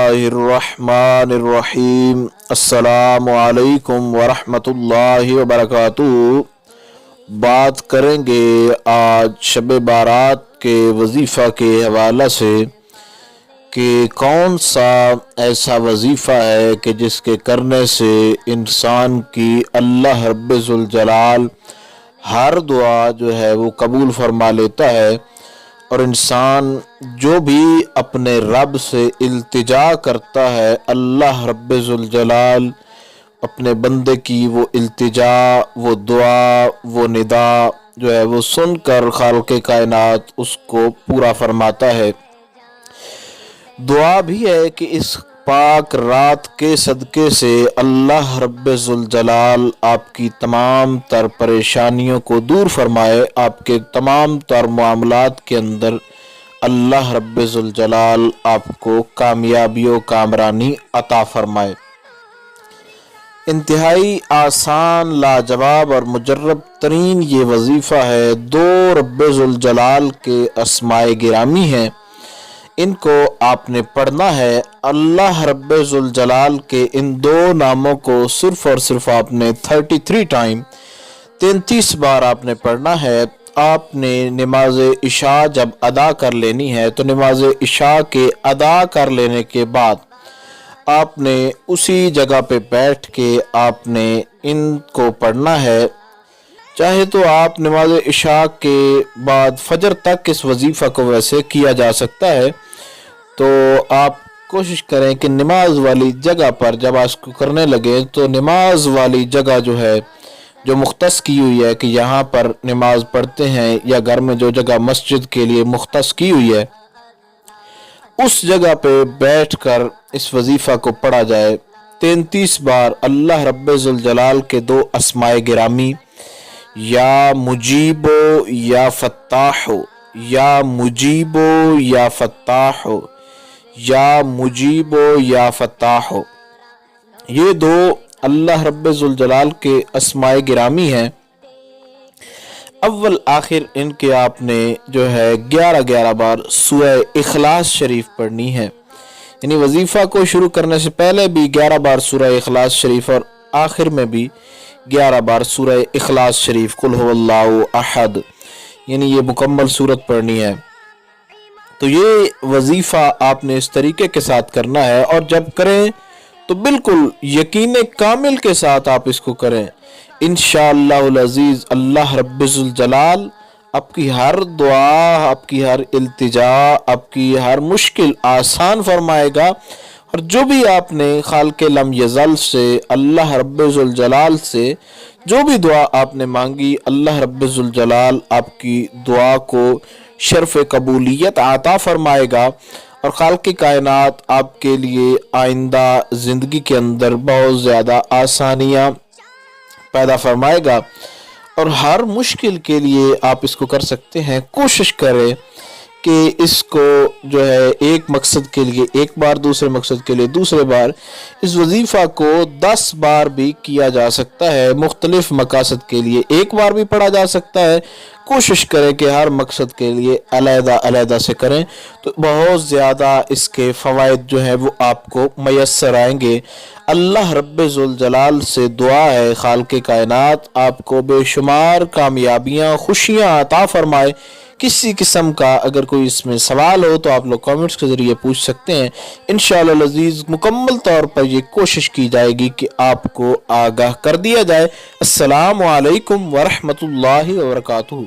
बिस्मिल्लाहिर्रहमानिर्रहीम। अस्सलामु अलैकुम वरहमतुल्लाहि वबरकातुहू। बात करेंगे आज शब बारात के वजीफ़ा के हवाला से कि कौन सा ऐसा वजीफ़ा है कि जिसके करने से इंसान की अल्लाह रब्बुल ज़ुल जलाल हर दुआ जो है वो कबूल फरमा लेता है, और इंसान जो भी अपने रब से इल्तिजा करता है, अल्लाह रब्बुल ज़ुल जलाल अपने बंदे की वो इल्तिजा, वो दुआ, वो निदा जो है वो सुनकर खालिक़े कायनात उसको पूरा फरमाता है। दुआ भी है कि इस पाक रात के सदक़े से अल्लाह रब्बुल ज़ुल जलाल आपकी तमाम तर परेशानियों को दूर फरमाए, आपके तमाम तर मामलात के अंदर अल्लाह रब्बुल ज़ुल जलाल आपको कामयाबियों कामरानी अता फरमाए। इंतहाई आसान, लाजवाब और मुजर्रब तरीन ये वजीफ़ा है। दो रब्बुल ज़ुल जलाल के अस्माए गिरामी हैं, इनको आपने पढ़ना है। अल्लाह रब्बुल ज़ुल जलाल के इन दो नामों को सिर्फ़ और सिर्फ आपने 33 टाइम 33 बार आपने पढ़ना है। आपने नमाज इशा जब अदा कर लेनी है तो नमाज इशा के अदा कर लेने के बाद आपने उसी जगह पे बैठ के आपने इनको पढ़ना है। चाहे तो आप नमाज इशा के बाद फजर तक इस वजीफ़ा को वैसे किया जा सकता है, तो आप कोशिश करें कि नमाज वाली जगह पर जब आप इसको करने लगे तो नमाज वाली जगह जो है, जो मुख्तस की हुई है कि यहाँ पर नमाज पढ़ते हैं, या घर में जो जगह मस्जिद के लिए मुख्तस की हुई है, उस जगह पे बैठकर इस वजीफ़ा को पढ़ा जाए 33 बार। अल्लाह रब्बुल ज़ुल जलाल के दो अस्माए गिरामी, या मुजीबो या फत्ताहो, या मुजीबो या फत्ताहो, या मुजीबो या फत्ताहो, ये दो अल्लाह रब्बुल ज़ुल जलाल के अस्माए गिरामी हैं। अव्वल आखिर इनके आपने जो है 11-11 बार सूरह इखलास शरीफ पढ़नी है। यानी वजीफ़ा को शुरू करने से पहले भी 11 बार सूरह इखलास शरीफ और आखिर में भी 11 बार सूरह इखलास शरीफ, कुल हुवल्लाहु अहद, यानी ये मुकम्मल सूरत पढ़नी है। तो ये वजीफ़ा आपने इस तरीके के साथ करना है, और जब करें तो बिल्कुल यकीन कामिल के साथ आप इसको करें। इंशाअल्लाहुल अज़ीज़ अल्लाह रब्बुल ज़ुल जलाल आपकी हर दुआ, आपकी हर इल्तिजा, आपकी हर मुश्किल आसान फरमाएगा। और जो भी आपने खालिक़े लम यज़ल से, अल्लाह रब्बुल ज़ुल जलाल से जो भी दुआ आपने मांगी, अल्लाह रब्बुल ज़ुल जलाल आपकी दुआ को शर्फ़ कबूलियत आता फरमाएगा, और खालिक़े कायनात आपके लिए आइंदा ज़िंदगी के अंदर बहुत ज़्यादा आसानियाँ पैदा फरमाएगा। और हर मुश्किल के लिए आप इसको कर सकते हैं। कोशिश करें कि इसको जो है एक मकसद के लिए एक बार, दूसरे मकसद के लिए दूसरे बार, इस वजीफ़ा को 10 बार भी किया जा सकता है। मुख्तलिफ मकासद के लिए एक बार भी पढ़ा जा सकता है। कोशिश करें कि हर मकसद के लिए अलग-अलग से करें, तो बहुत ज़्यादा इसके फ़वाइद जो है वो आपको मयस्सर आएंगे। अल्लाह रब्बुल ज़ुल जलाल से दुआ है खालिक़े कायनात आपको बेशुमार कामयाबियाँ, खुशियाँ अता फरमाए। किसी किस्म का अगर कोई इसमें सवाल हो तो आप लोग कमेंट्स के ज़रिए पूछ सकते हैं। इंशाअल्लाह अज़ीज़ मुकम्मल तौर पर ये कोशिश की जाएगी कि आपको आगाह कर दिया जाए। अस्सलामु अलैकुम वरहमतुल्लाहि वबरकातुहू।